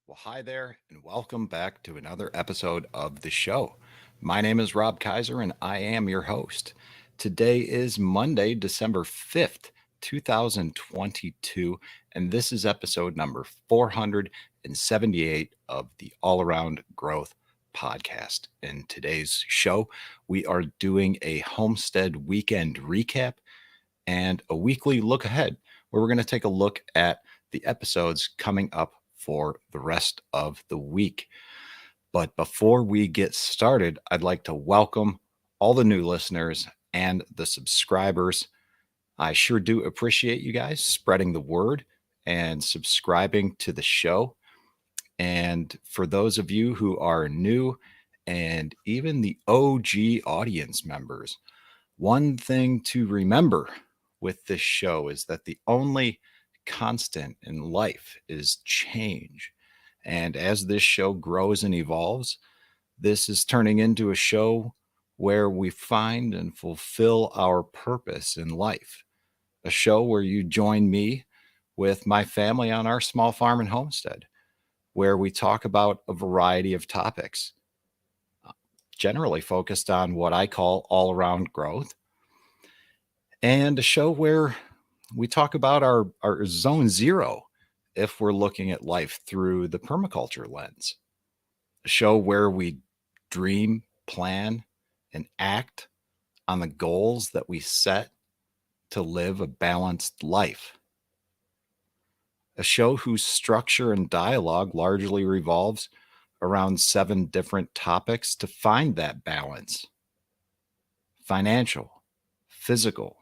Well, hi there, and welcome back to another episode of the show. My name is Rob Kaiser, and I am your host. Today is Monday, December 5th, 2022, and this is episode number 478 of the All Around Growth podcast. In today's show, we are doing a homestead weekend recap and a weekly look ahead, where we're going to take a look at the episodes coming up for the rest of the week. But before we get started, I'd like to welcome all the new listeners and the subscribers. I sure do appreciate you guys spreading the word and subscribing to the show. And for those of you who are new and even the OG audience members, one thing to remember with this show is that the only constant in life is change. And as this show grows and evolves, this is turning into a show where we find and fulfill our purpose in life. A show where you join me with my family on our small farm and homestead, where we talk about a variety of topics, generally focused on what I call all around growth, and a show where we talk about our zone zero if we're looking at life through the permaculture lens. A show where we dream, plan, and act on the goals that we set to live a balanced life. A show whose structure and dialogue largely revolves around 7 different topics to find that balance: financial, physical,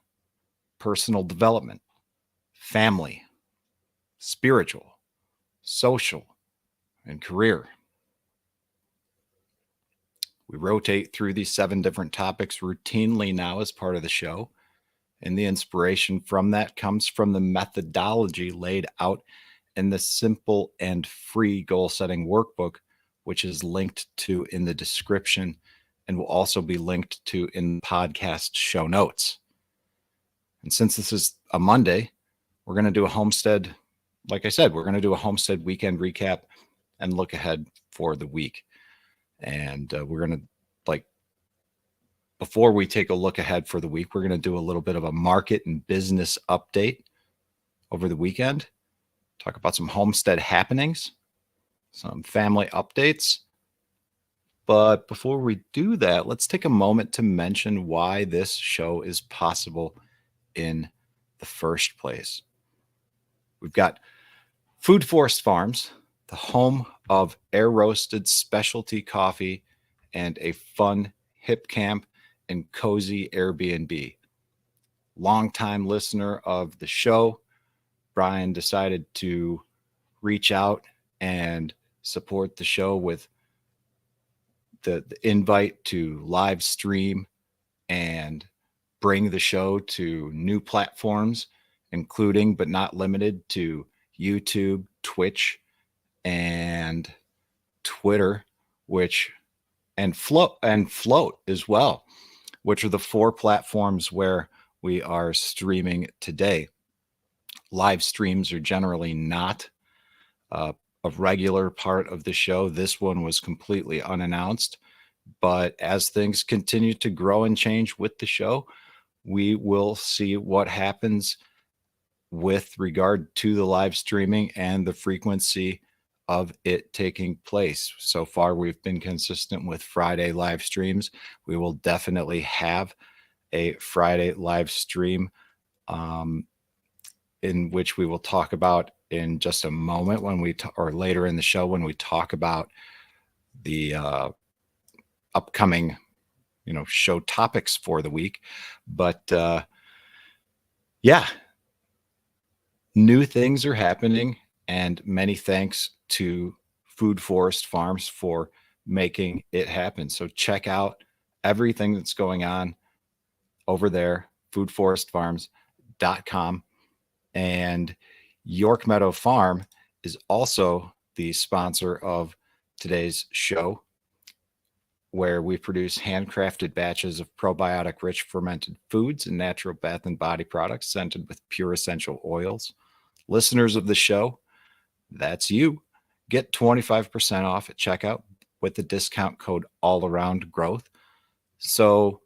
personal development, family, spiritual, social, and career. We rotate through these 7 different topics routinely now as part of the show, and the inspiration from that comes from the methodology laid out in the simple and free goal setting workbook, which is linked to in the description and will also be linked to in the podcast show notes. And since this is a Monday, we're going to do a homestead. Like I said, we're going to do a homestead weekend recap and look ahead for the week. And we're going to, before we take a look ahead for the week, we're going to do a little bit of a market and business update over the weekend, talk about some homestead happenings, some family updates. But before we do that, let's take a moment to mention why this show is possible in the first place. We've got Food Forest Farms, the home of air roasted specialty coffee and a fun hip camp and cozy Airbnb. Longtime listener of the show, Brian decided to reach out and support the show with the invite to live stream and bring the show to new platforms, including but not limited to YouTube, Twitch, and Twitter, and Float as well, which are the 4 platforms where we are streaming today. Live streams are generally not a regular part of the show. This one was completely unannounced, but as things continue to grow and change with the show, we will see what happens with regard to the live streaming and the frequency of it taking place. So far, we've been consistent with Friday live streams. We will definitely have a Friday live stream in which we will talk about in just a moment or later in the show when we talk about the upcoming show topics for the week. But yeah, new things are happening, and many thanks to Food Forest Farms for making it happen. So check out everything that's going on over there, foodforestfarms.com. And York Meadow Farm is also the sponsor of today's show, where we produce handcrafted batches of probiotic-rich fermented foods and natural bath and body products scented with pure essential oils. Listeners of the show, that's you. get 25% off at checkout with the discount code all around growth. So,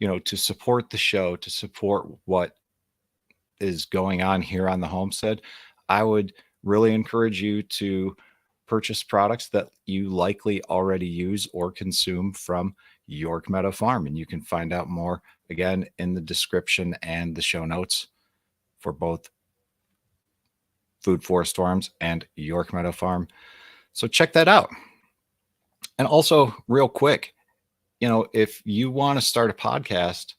to support the show, to support what is going on here on the homestead, I would really encourage you to purchase products that you likely already use or consume from York Meadow Farm. And you can find out more again in the description and the show notes for both Food Forest Farms and York Meadow Farm. So check that out. And also, real quick, if you want to start a podcast,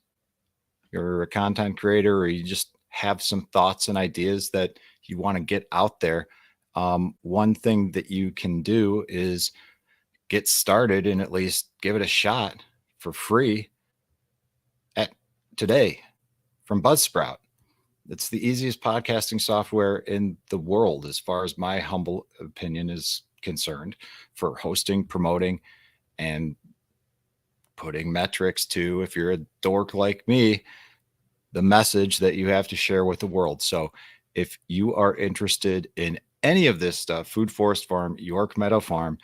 you're a content creator, or you just have some thoughts and ideas that you want to get out there, one thing that you can do is get started and at least give it a shot for free at today from Buzzsprout. It's the easiest podcasting software in the world, as far as my humble opinion is concerned, for hosting, promoting, and putting metrics to, if you're a dork like me, the message that you have to share with the world. So if you are interested in any of this stuff, Food Forest Farm, York Meadow Farm,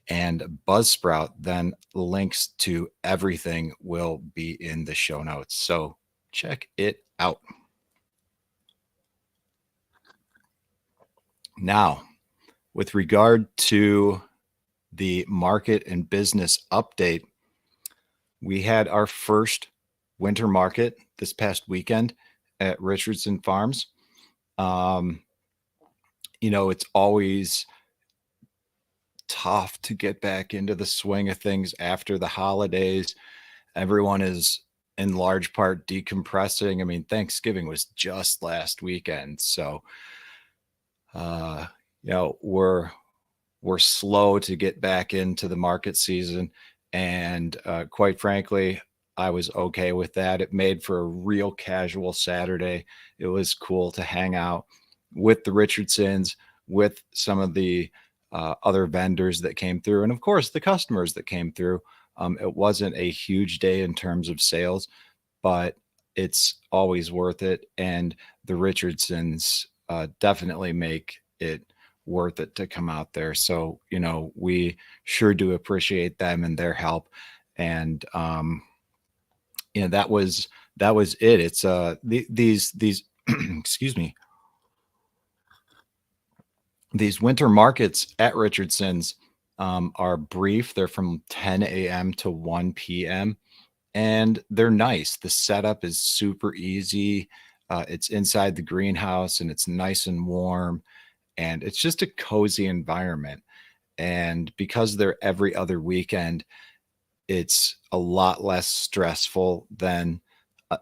and Buzzsprout, then links to everything will be in the show notes. So check it out. Now, with regard to the market and business update, we had our first winter market this past weekend at Richardson Farms. It's always tough to get back into the swing of things after the holidays. Everyone is in large part decompressing. I mean, Thanksgiving was just last weekend. So, we're slow to get back into the market season. And quite frankly, I was okay with that. It made for a real casual Saturday. It was cool to hang out with the Richardsons, with some of the other vendors that came through, and of course, the customers that came through. It wasn't a huge day in terms of sales, but it's always worth it. And the Richardsons definitely make it worth it to come out there. So, we sure do appreciate them and their help. And, that was it. It's these excuse me, these winter markets at Richardson's are brief. They're from 10 a.m. to 1 p.m. and they're nice. The setup is super easy. It's inside the greenhouse and it's nice and warm, and it's just a cozy environment. And because they're every other weekend, it's a lot less stressful than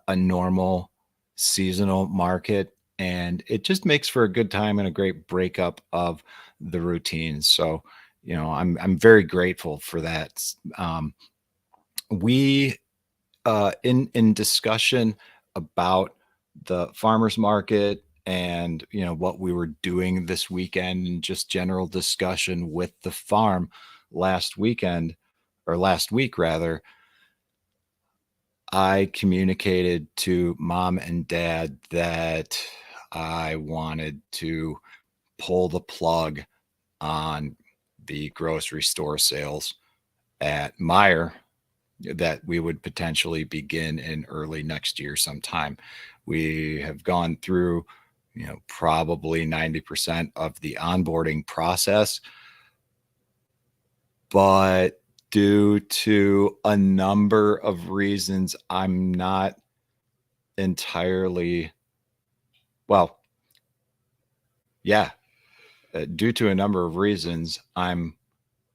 a normal seasonal market. And it just makes for a good time and a great breakup of the routine. So, I'm very grateful for that. We in discussion about the farmers market and what we were doing this weekend, and just general discussion with the farm last weekend, or last week rather, I communicated to mom and dad that I wanted to pull the plug on the grocery store sales at Meyer, that we would potentially begin in early next year sometime. We have gone through, probably 90% of the onboarding process, but due to a number of reasons, I'm not entirely, well, yeah, due to a number of reasons, I'm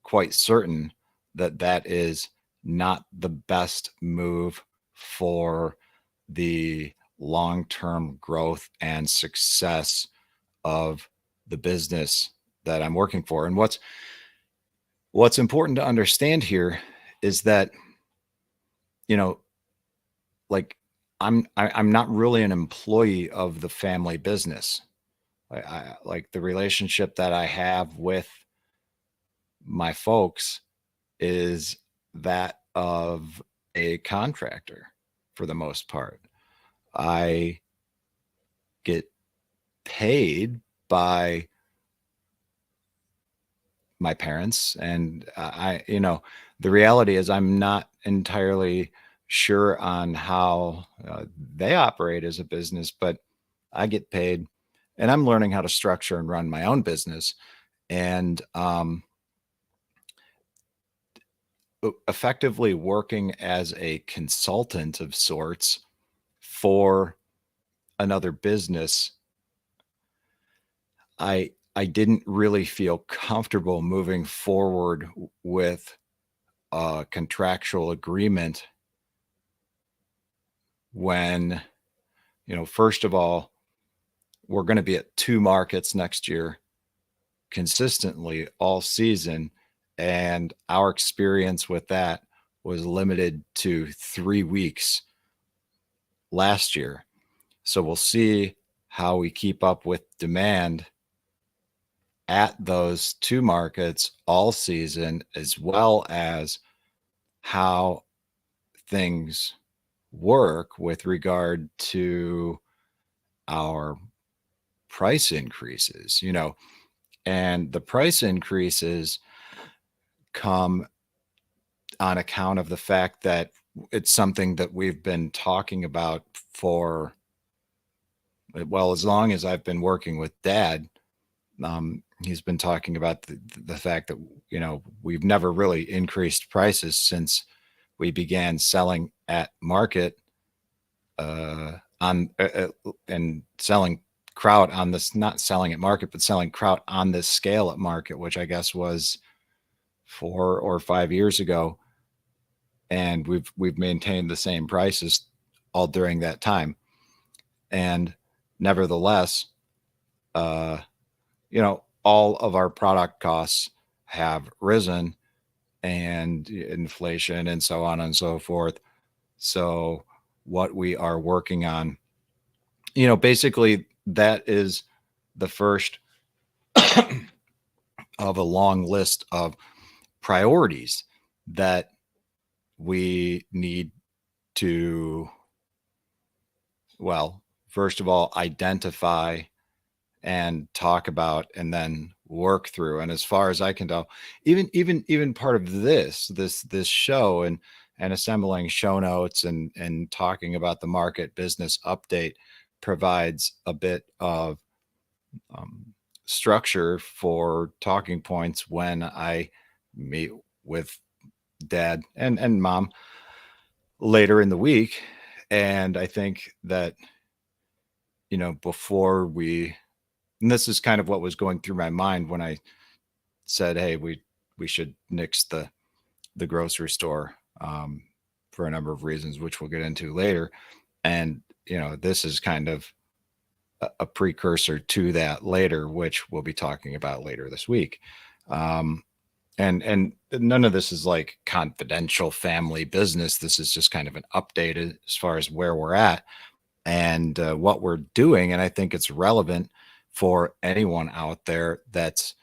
quite certain that that is not the best move for the long-term growth and success of the business that I'm working for. And what's important to understand here is that, like I'm not really an employee of the family business. I like the relationship that I have with my folks is that of a contractor for the most part. I get paid by my parents. And the reality is I'm not entirely sure on how they operate as a business, but I get paid and I'm learning how to structure and run my own business. And effectively working as a consultant of sorts for another business, I didn't really feel comfortable moving forward with a contractual agreement when, first of all, we're going to be at 2 markets next year consistently all season, and our experience with that was limited to 3 weeks last year. So we'll see how we keep up with demand at those 2 markets all season, as well as how things work with regard to our price increases, and the price increases come on account of the fact that it's something that we've been talking about for, well, as long as I've been working with Dad. He's been talking about the fact that, we've never really increased prices since we began selling at market on and selling kraut on this, not selling at market, but selling kraut on this scale at market, which I guess was 4 or 5 years ago. And we've maintained the same prices all during that time. And nevertheless, all of our product costs have risen, and inflation and so on and so forth. So what we are working on, basically that is the first of a long list of priorities that we need to, well, first of all, identify and talk about and then work through. And as far as I can tell, even part of this show and assembling show notes and talking about the market business update provides a bit of structure for talking points when I meet with Dad and Mom later in the week. And I think that, before and this is kind of what was going through my mind when I said, hey, we should nix the grocery store, for a number of reasons, which we'll get into later. And, this is kind of a precursor to that later, which we'll be talking about later this week. And none of this is like confidential family business. This is just kind of an update as far as where we're at and what we're doing. And I think it's relevant for anyone out there that's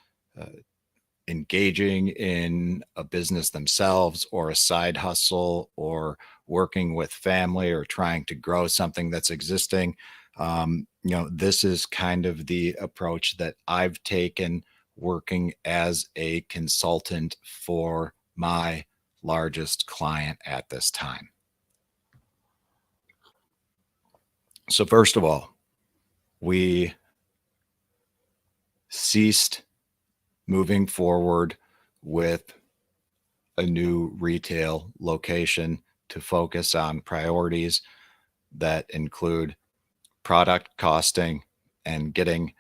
engaging in a business themselves or a side hustle or working with family or trying to grow something that's existing. This is kind of the approach that I've taken working as a consultant for my largest client at this time. So first of all, we ceased moving forward with a new retail location to focus on priorities that include product costing and getting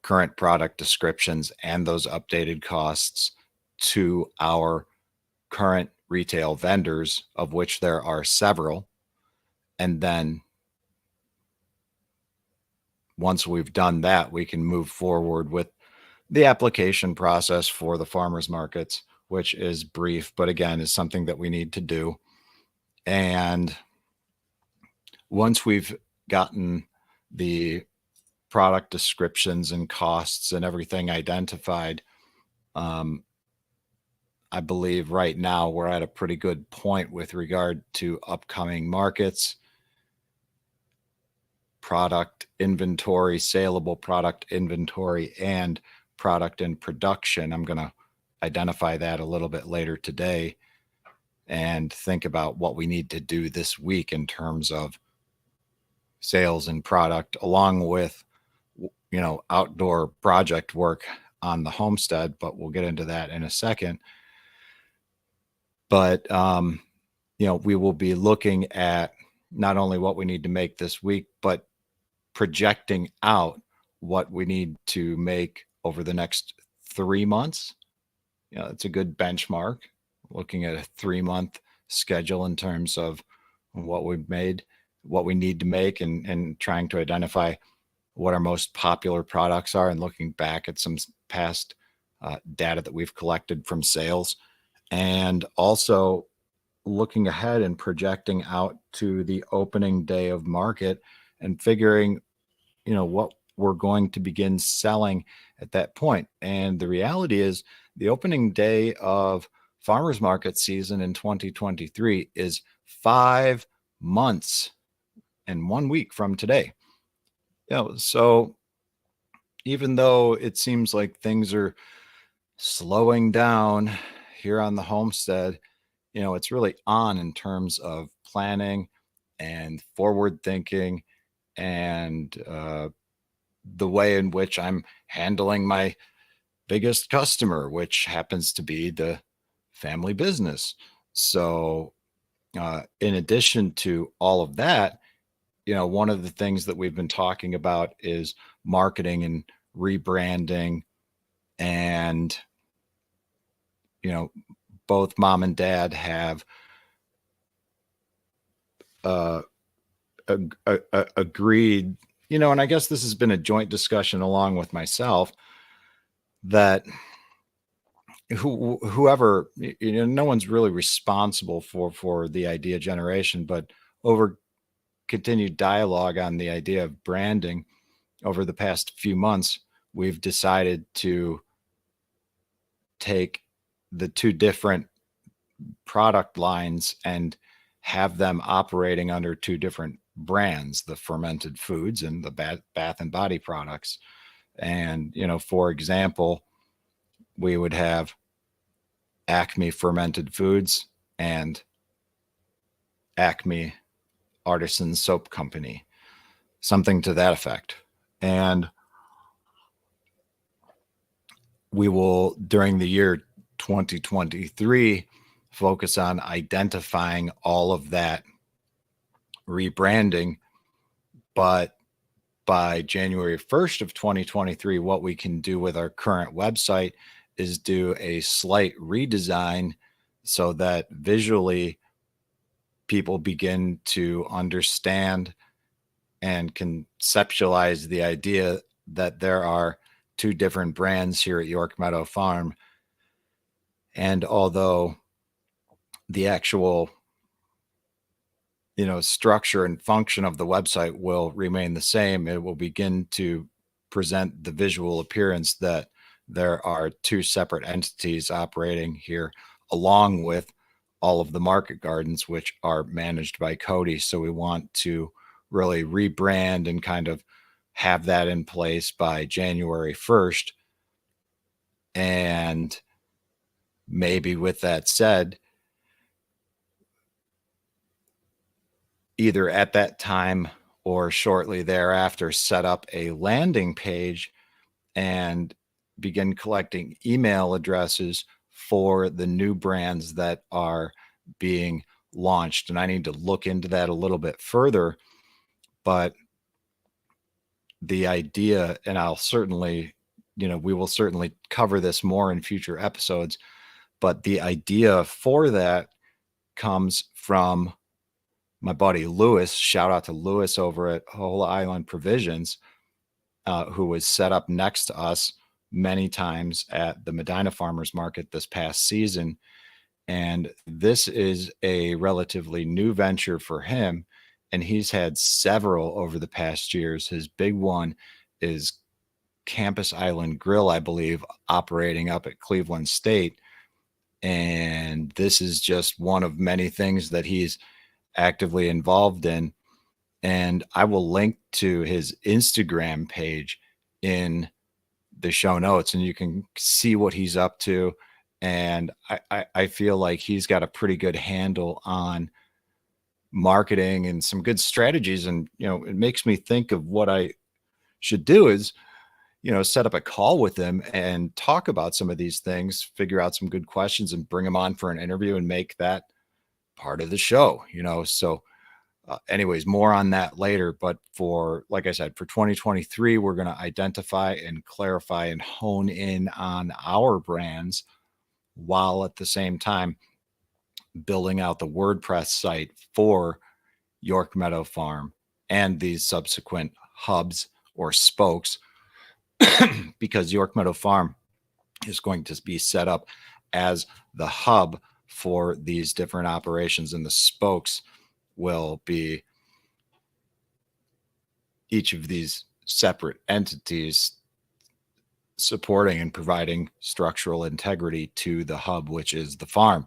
current product descriptions and those updated costs to our current retail vendors, of which there are several. And then once we've done that, we can move forward with the application process for the farmers markets, which is brief, but again, is something that we need to do. And once we've gotten the product descriptions and costs and everything identified, I believe right now we're at a pretty good point with regard to upcoming markets, product inventory, saleable product inventory, and product in production. I'm going to identify that a little bit later today and think about what we need to do this week in terms of sales and product, along with, outdoor project work on the homestead, but we'll get into that in a second. But, we will be looking at not only what we need to make this week, but projecting out what we need to make over the next 3 months. It's a good benchmark, looking at a 3-month schedule in terms of what we've made, what we need to make, and trying to identify what our most popular products are, and looking back at some past data that we've collected from sales, and also looking ahead and projecting out to the opening day of market and figuring, what we're going to begin selling at that point. And the reality is the opening day of farmers market season in 2023 is 5 months and 1 week from today. So even though it seems like things are slowing down here on the homestead, it's really on in terms of planning and forward thinking, and the way in which I'm handling my biggest customer, which happens to be the family business. So in addition to all of that, one of the things that we've been talking about is marketing and rebranding. And, both mom and dad have agreed, and I guess this has been a joint discussion along with myself, that whoever, no one's really responsible for the idea generation, but over continued dialogue on the idea of branding over the past few months, we've decided to take the two different product lines and have them operating under two different brands, the fermented foods and the bath and body products. And, for example, we would have Acme Fermented Foods and Acme Artisan Soap Company, something to that effect. And we will, during the year 2023, focus on identifying all of that rebranding. But by January 1st of 2023, what we can do with our current website is do a slight redesign so that visually people begin to understand and conceptualize the idea that there are two different brands here at York Meadow Farm. And although the actual, structure and function of the website will remain the same, it will begin to present the visual appearance that there are two separate entities operating here, along with all of the market gardens, which are managed by Cody. So we want to really rebrand and kind of have that in place by January 1st. And maybe with that said, either at that time or shortly thereafter, set up a landing page and begin collecting email addresses for the new brands that are being launched. And I need to look into that a little bit further, but the idea, and I'll certainly, we will certainly cover this more in future episodes, but the idea for that comes from my buddy Lewis. Shout out to Lewis over at Whole Island Provisions, who was set up next to us many times at the Medina Farmers Market this past season. And this is a relatively new venture for him, and he's had several over the past years. His big one is Campus Island Grill, I believe, operating up at Cleveland State. And this is just one of many things that he's actively involved in. And I will link to his Instagram page in the show notes, and you can see what he's up to. And I feel like he's got a pretty good handle on marketing and some good strategies. And, it makes me think of what I should do is, set up a call with him and talk about some of these things, figure out some good questions and bring him on for an interview and make that part of the show, So, anyways, more on that later. But like I said, for 2023, we're going to identify and clarify and hone in on our brands while at the same time building out the WordPress site for York Meadow Farm and these subsequent hubs or spokes, because York Meadow Farm is going to be set up as the hub for these different operations, and the spokes will be each of these separate entities supporting and providing structural integrity to the hub, which is the farm.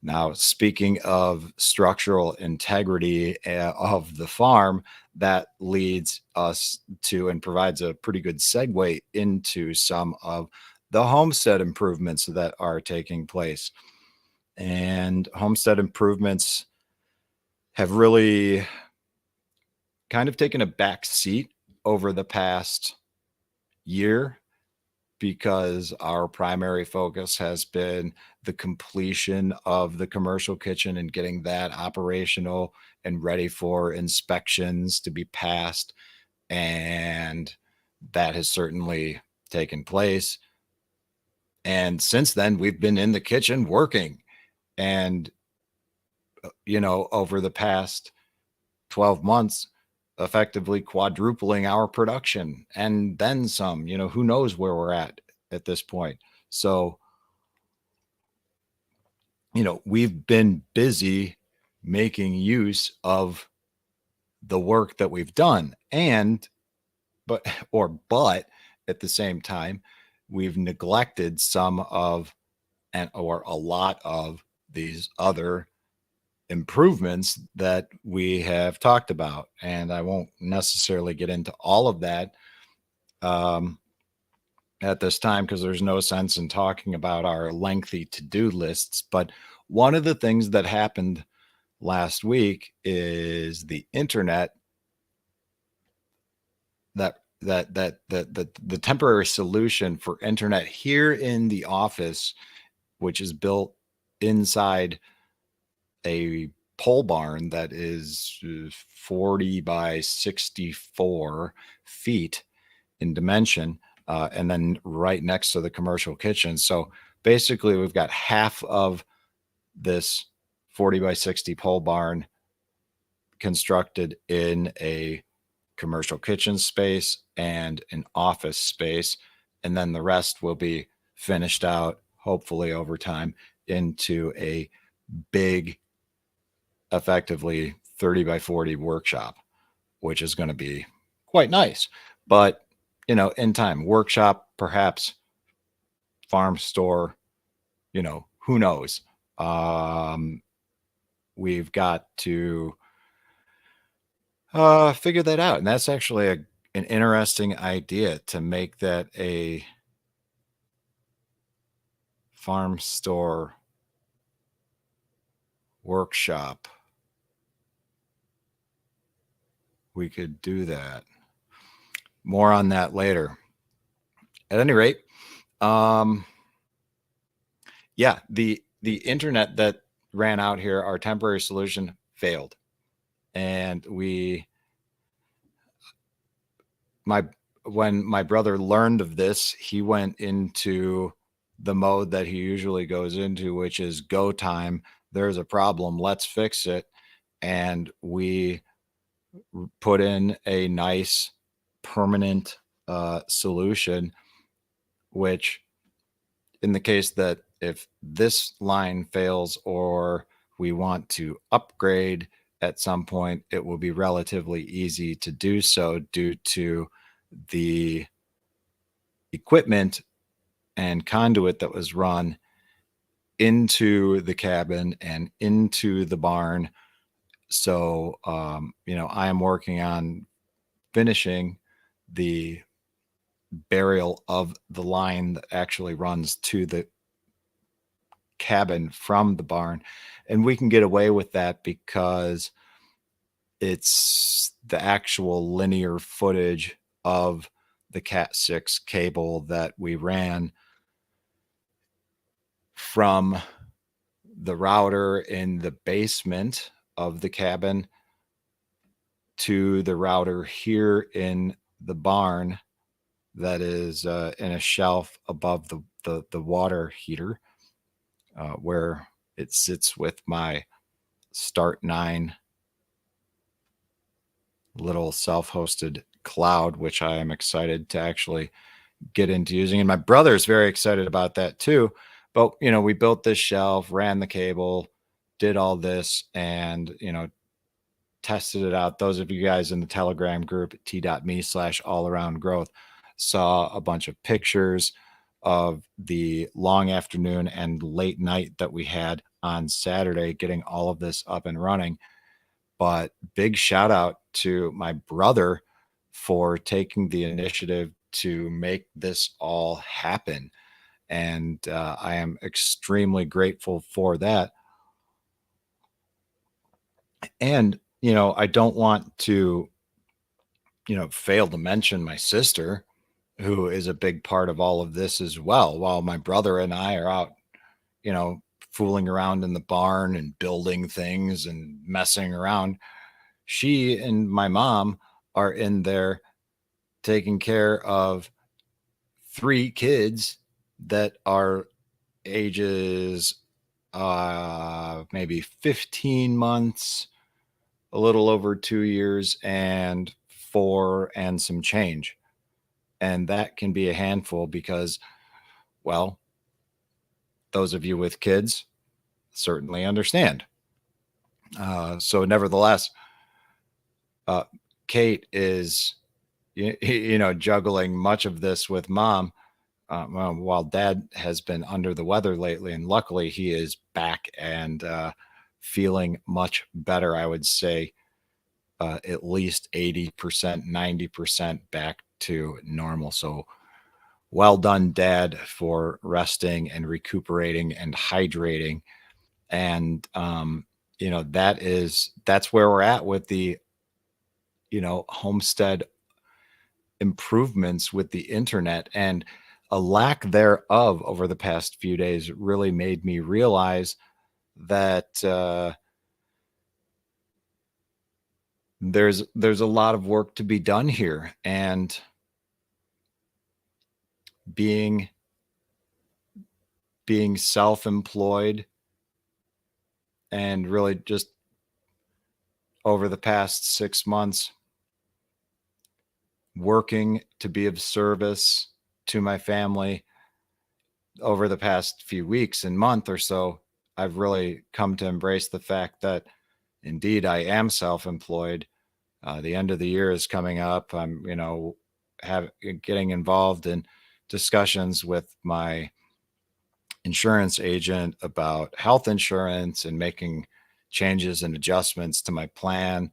Now, speaking of structural integrity of the farm, that leads us to and provides a pretty good segue into some of the homestead improvements that are taking place. And homestead improvements have really kind of taken a back seat over the past year, because our primary focus has been the completion of the commercial kitchen and getting that operational and ready for inspections to be passed. And that has certainly taken place. And since then, we've been in the kitchen working. And, over the past 12 months, effectively quadrupling our production and then some. Who knows where we're at this point. So, we've been busy making use of the work that we've done, but at the same time, we've neglected some of or a lot of these other improvements that we have talked about. And I won't necessarily get into all of that at this time, because there's no sense in talking about our lengthy to-do lists. But one of the things that happened last week is the internet, the temporary solution for internet here in the office, which is built inside a pole barn that is 40 by 64 feet in dimension, and then right next to the commercial kitchen. So basically, we've got half of this 40 by 60 pole barn constructed in a commercial kitchen space and an office space. And then the rest will be finished out, hopefully over time, into a big, effectively 30 by 40 workshop, which is going to be quite nice. But, in time, workshop, perhaps farm store, who knows? We've got to figure that out. And that's actually an interesting idea, to make that a farm store workshop. We could do that. More on that later. At any rate, yeah, the internet that ran out here, our temporary solution, failed. And when my brother learned of this, he went into the mode that he usually goes into, which is go time. There's a problem. Let's fix it. And we put in a nice permanent solution, which, in the case that if this line fails or we want to upgrade at some point, it will be relatively easy to do so due to the equipment and conduit that was run into the cabin and into the barn. So, I am working on finishing the burial of the line that actually runs to the cabin from the barn. And we can get away with that because it's the actual linear footage of the Cat 6 cable that we ran from the router in the basement of the cabin to the router here in the barn that is in a shelf above the water heater, where it sits with my Start 9 little self-hosted cloud, which I am excited to actually get into using. And my brother's very excited about that too. But, we built this shelf, ran the cable, did all this, and, tested it out. Those of you guys in the Telegram group at t.me/allaroundgrowth saw a bunch of pictures of the long afternoon and late night that we had on Saturday, getting all of this up and running. But big shout out to my brother for taking the initiative to make this all happen. And I am extremely grateful for that. And, I don't want to, fail to mention my sister, who is a big part of all of this as well. While my brother and I are out, fooling around in the barn and building things and messing around, she and my mom are in there taking care of 3 kids that are ages maybe 15 months, a little over 2 years, and 4 and some change. And that can be a handful because, well, those of you with kids certainly understand. So nevertheless, Kate is, juggling much of this with mom, while dad has been under the weather lately. And luckily he is back and feeling much better. I would say at least 80%, 90% back to normal. So well done, Dad, for resting and recuperating and hydrating. And that's where we're at with the homestead improvements with the internet, and a lack thereof over the past few days really made me realize that there's a lot of work to be done here. And being self-employed, and really just over the past 6 months working to be of service to my family, over the past few weeks and month or so, I've really come to embrace the fact that indeed I am self-employed. The end of the year is coming up. I'm, getting involved in discussions with my insurance agent about health insurance and making changes and adjustments to my plan,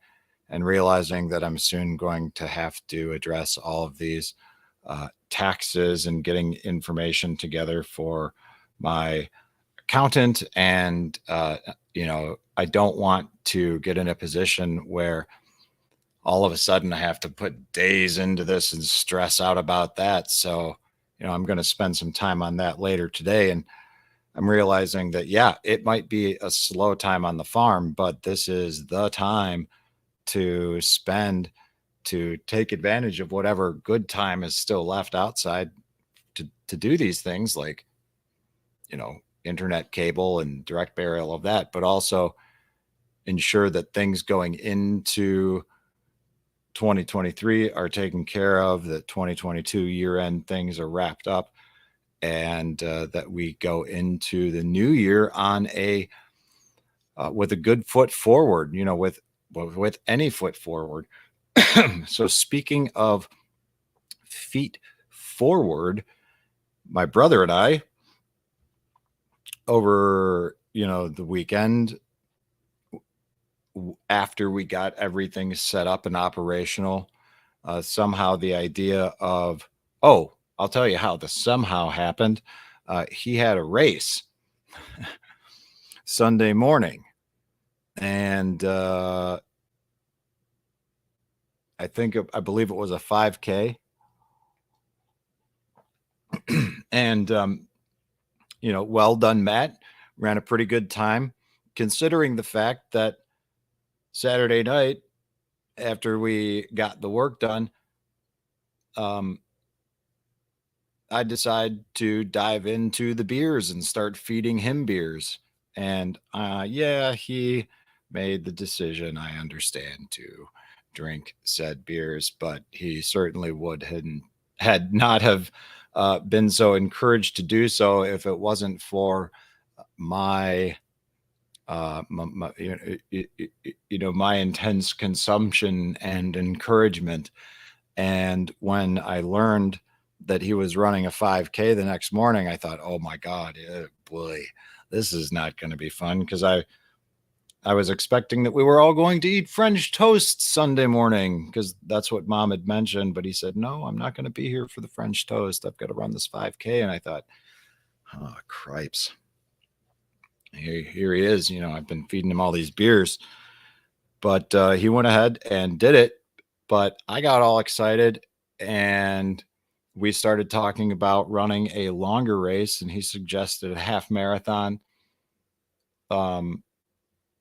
and realizing that I'm soon going to have to address all of these taxes and getting information together for my accountant. And, I don't want to get in a position where all of a sudden I have to put days into this and stress out about that. So, I'm going to spend some time on that later today. And I'm realizing that, yeah, it might be a slow time on the farm, but this is the time to spend to take advantage of whatever good time is still left outside to do these things, like, internet cable and direct burial of that, but also ensure that things going into 2023 are taken care of, that 2022 year end things are wrapped up, and that we go into the new year on with a good foot forward, with any foot forward. So speaking of feet forward, my brother and I, over the weekend, after we got everything set up and operational, somehow the idea of Oh, I'll tell you how this somehow happened. He had a race Sunday morning, and I believe it was a 5K, and well done, Matt. Ran a pretty good time, considering the fact that Saturday night after we got the work done, um, I decided to dive into the beers and start feeding him beers. And yeah, he made the decision, I understand, to drink said beers, but he certainly would had not have been so encouraged to do so if it wasn't for my my intense consumption and encouragement. And when I learned that he was running a 5K the next morning, I thought, oh my God, boy, this is not going to be fun, because I was expecting that we were all going to eat French toast Sunday morning, because that's what Mom had mentioned. But he said, no, I'm not going to be here for the French toast. I've got to run this 5K. And I thought, oh, cripes. Here he is. I've been feeding him all these beers. But he went ahead and did it. But I got all excited, and we started talking about running a longer race, and he suggested a half marathon um,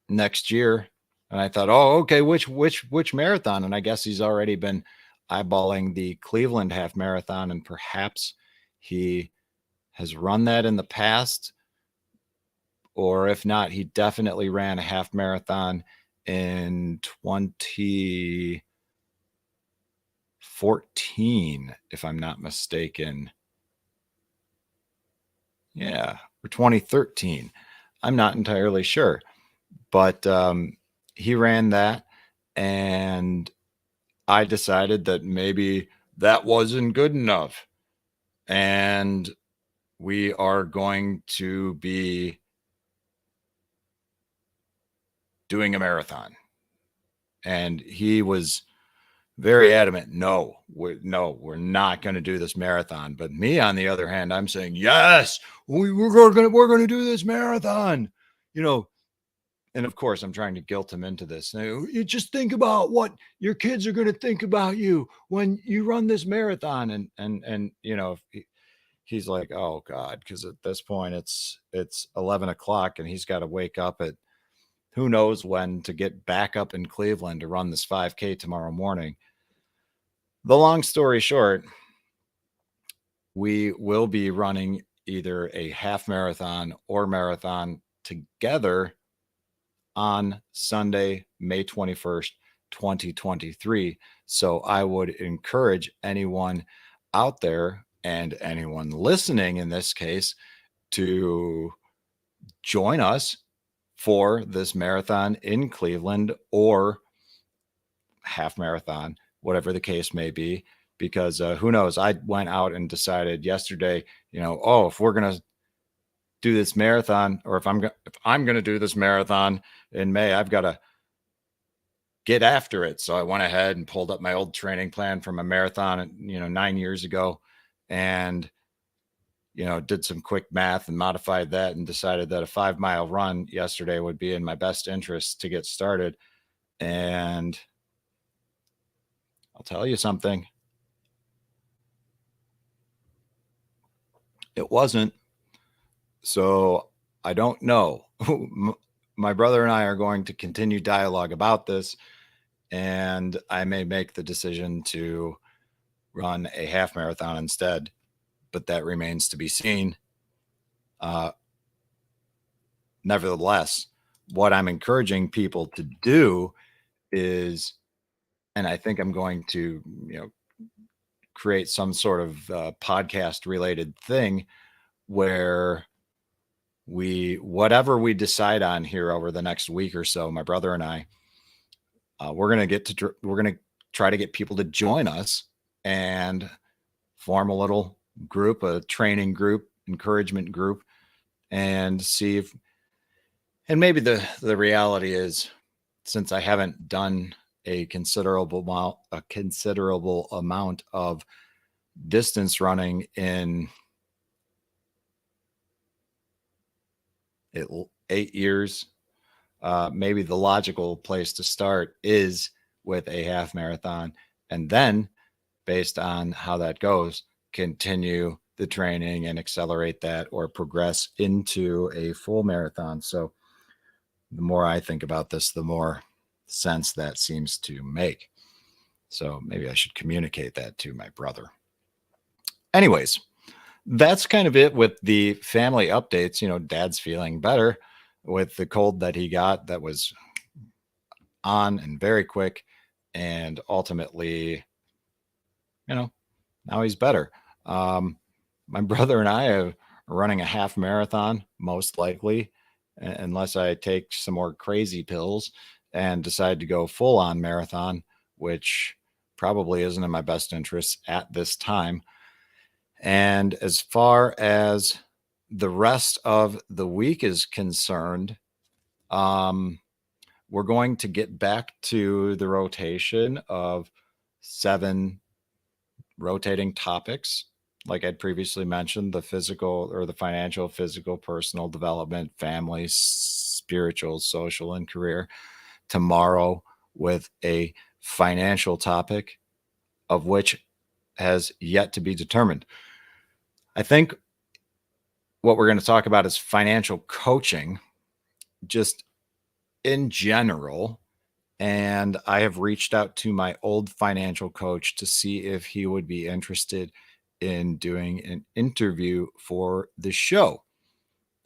next year. And I thought, oh, okay, which marathon? And I guess he's already been eyeballing the Cleveland half marathon, and perhaps he has run that in the past, or if not, he definitely ran a half marathon in 2014, if I'm not mistaken. Yeah, or 2013. I'm not entirely sure, but he ran that, and I decided that maybe that wasn't good enough, and we are going to be doing a marathon. And he was very adamant. No, we're not going to do this marathon. But me, on the other hand, I'm saying, yes, we're going to do this marathon, and of course I'm trying to guilt him into this. You just think about what your kids are going to think about you when you run this marathon. And he's like, oh God, because at this point it's 11 o'clock, and he's got to wake up at who knows when to get back up in Cleveland to run this 5K tomorrow morning. The long story short, we will be running either a half marathon or marathon together on Sunday, May 21st, 2023. So I would encourage anyone out there, and anyone listening in this case, to join us for this marathon in Cleveland, or half marathon, whatever the case may be, because who knows? I went out and decided yesterday, if we're going to do this marathon, or if I'm going to do this marathon in May, I've got to get after it. So I went ahead and pulled up my old training plan from a marathon, 9 years ago, and did some quick math and modified that, and decided that a 5-mile run yesterday would be in my best interest to get started. And I'll tell you something. It wasn't. So I don't know. My brother and I are going to continue dialogue about this, and I may make the decision to run a half marathon instead, but that remains to be seen. Nevertheless, what I'm encouraging people to do is, and I think I'm going to, create some sort of podcast related thing where whatever we decide on here over the next week or so, my brother and I, we're going to try to get people to join us and form a little group, a training group, encouragement group, and see if, and maybe the reality is, since I haven't done a considerable amount of distance running in 8 years, maybe the logical place to start is with a half marathon. And then, based on how that goes, continue the training and accelerate that or progress into a full marathon. So the more I think about this, the more sense that seems to make. So maybe I should communicate that to my brother. Anyways, that's kind of it with the family updates. Dad's feeling better with the cold that he got that was on and very quick. And ultimately, now he's better. My brother and I are running a half marathon, most likely, unless I take some more crazy pills and decide to go full on marathon, which probably isn't in my best interest at this time. And as far as the rest of the week is concerned, we're going to get back to the rotation of 7 rotating topics. Like I'd previously mentioned, the physical or the financial, physical, personal development, family, spiritual, social, and career. Tomorrow with a financial topic, of which has yet to be determined. I think what we're going to talk about is financial coaching, just in general. And I have reached out to my old financial coach to see if he would be interested in doing an interview for the show.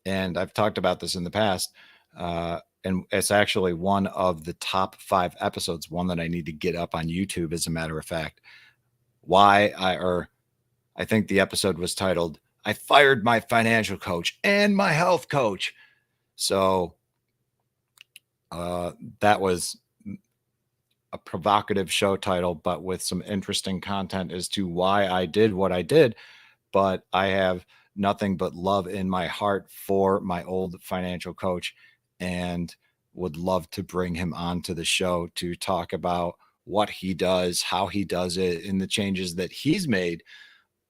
And I've talked about this in the past. And it's actually one of the top 5 episodes, one that I need to get up on YouTube, as a matter of fact. I think the episode was titled, I Fired My Financial Coach and My Health Coach. So that was a provocative show title, but with some interesting content as to why I did what I did. But I have nothing but love in my heart for my old financial coach and would love to bring him onto the show to talk about what he does, how he does it, and the changes that he's made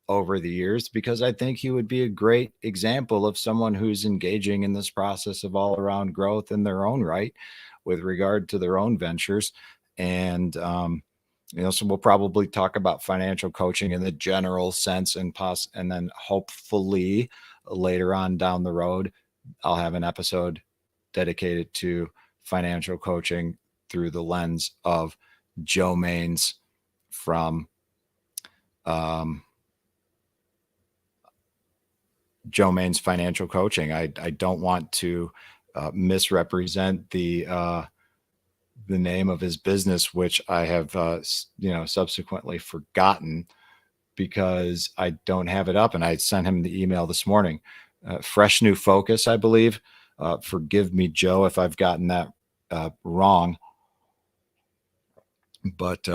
over the years, because I think he would be a great example of someone who's engaging in this process of all around growth in their own right with regard to their own ventures. And, so we'll probably talk about financial coaching in the general sense and then hopefully later on down the road, I'll have an episode dedicated to financial coaching through the lens of Joe Maines from, Joe Maines Financial Coaching. I don't want to misrepresent the name of his business, which I have subsequently forgotten because I don't have it up. And I sent him the email this morning. Fresh New Focus, I believe. Forgive me, Joe, if I've gotten that wrong. But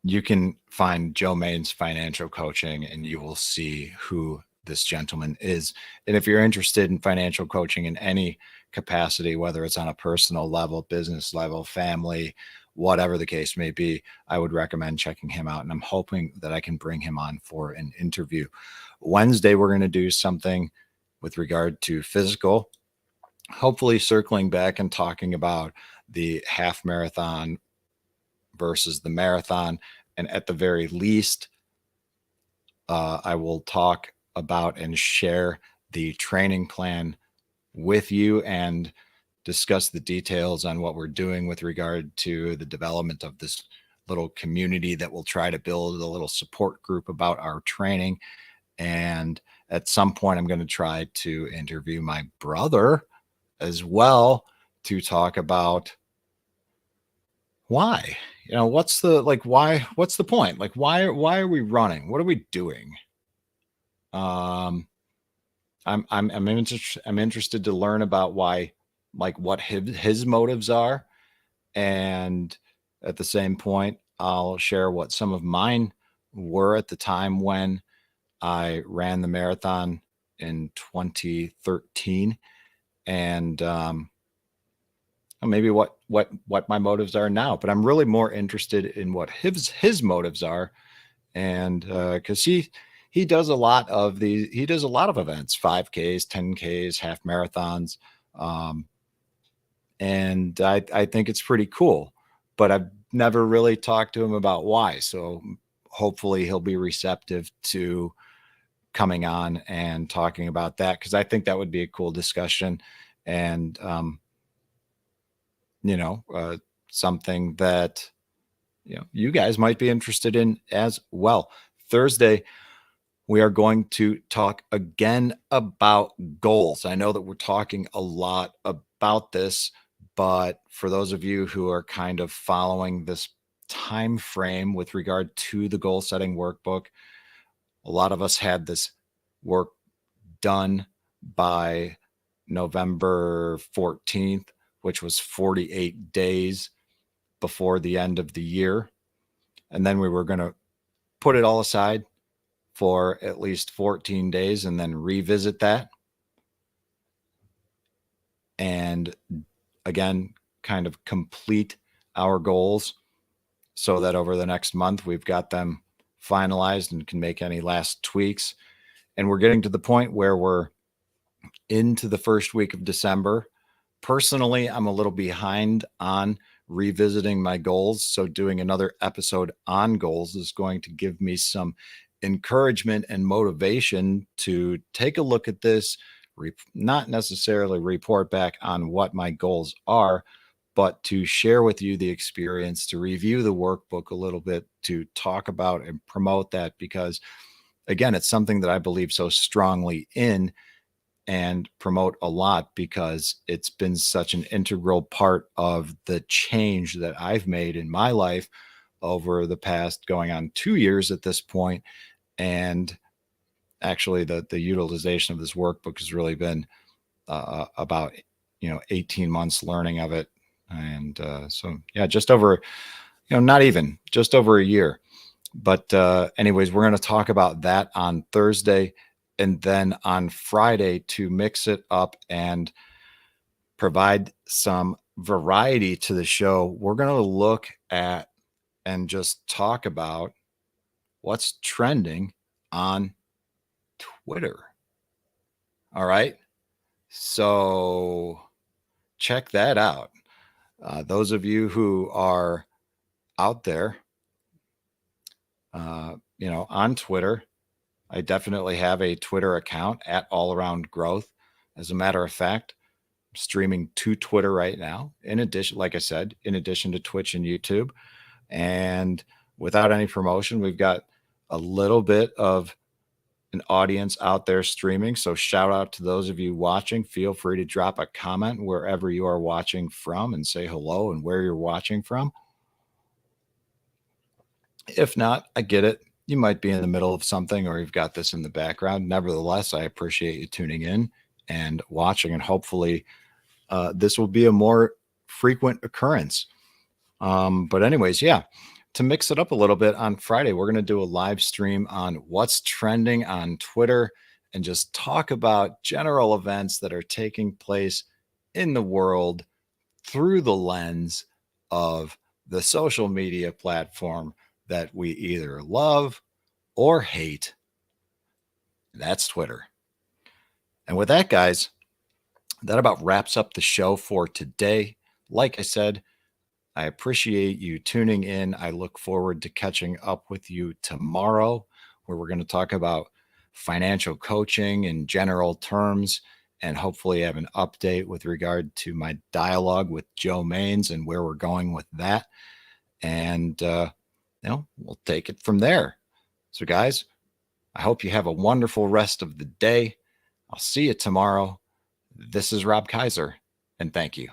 you can find Joe Maines Financial Coaching and you will see who this gentleman is. And if you're interested in financial coaching in any capacity, whether it's on a personal level, business level, family, whatever the case may be, I would recommend checking him out. And I'm hoping that I can bring him on for an interview. Wednesday, we're going to do something with regard to physical, hopefully circling back and talking about the half marathon versus the marathon. And at the very least, I will talk about and share the training plan with you and discuss the details on what we're doing with regard to the development of this little community that we'll try to build a little support group about our training. And at some point, I'm going to try to interview my brother as well to talk about why, what's the point? Like, why are we running? What are we doing? I'm interested to learn about why, like what his motives are. And at the same point, I'll share what some of mine were at the time when I ran the marathon in 2013. And maybe what my motives are now, but I'm really more interested in what his motives are. And because he does a lot of events, 5Ks, 10Ks, half marathons. Um, and I think it's pretty cool, but I've never really talked to him about why. So hopefully he'll be receptive to coming on and talking about that, because I think that would be a cool discussion, and you know, something that you guys might be interested in as well. Thursday, we are going to talk again about goals. I know that we're talking a lot about this, but for those of you who are kind of following this time frame with regard to the goal setting workbook, a lot of us had this work done by November 14th, which was 48 days before the end of the year. And then we were going to put it all aside for at least 14 days and then revisit that. And again, kind of complete our goals so that over the next month, we've got them finalized and can make any last tweaks. And we're getting to the point where we're into the first week of December. Personally, I'm a little behind on revisiting my goals. So doing another episode on goals is going to give me some encouragement and motivation to take a look at this, not necessarily report back on what my goals are, but to share with you the experience, to review the workbook a little bit, to talk about and promote that, because again, it's something that I believe so strongly in and promote a lot, because it's been such an integral part of the change that I've made in my life over the past going on 2 years at this point. And actually the utilization of this workbook has really been about 18 months learning of it. And so yeah, just over, not even just over a year. But anyways, we're going to talk about that on Thursday. And then on Friday, to mix it up and provide some variety to the show, we're going to look at and just talk about what's trending on Twitter. All right. So check that out. Those of you who are out there, on Twitter, I definitely have a Twitter account at All Around Growth. As a matter of fact, I'm streaming to Twitter right now. In addition, like I said, in addition to Twitch and YouTube, and without any promotion, we've got a little bit of an audience out there streaming. So shout out to those of you watching. Feel free to drop a comment wherever you are watching from and say hello and where you're watching from. If not, I get it. You might be in the middle of something or you've got this in the background. Nevertheless, I appreciate you tuning in and watching, and hopefully this will be a more frequent occurrence. But anyways, yeah, to mix it up a little bit, on Friday, we're going to do a live stream on what's trending on Twitter and just talk about general events that are taking place in the world through the lens of the social media platform that we either love or hate. That's Twitter. And with that, guys, that about wraps up the show for today. Like I said, I appreciate you tuning in. I look forward to catching up with you tomorrow, where we're going to talk about financial coaching in general terms, and hopefully have an update with regard to my dialogue with Joe Maines and where we're going with that. And, we'll take it from there. So, guys, I hope you have a wonderful rest of the day. I'll see you tomorrow. This is Rob Kaiser, and thank you.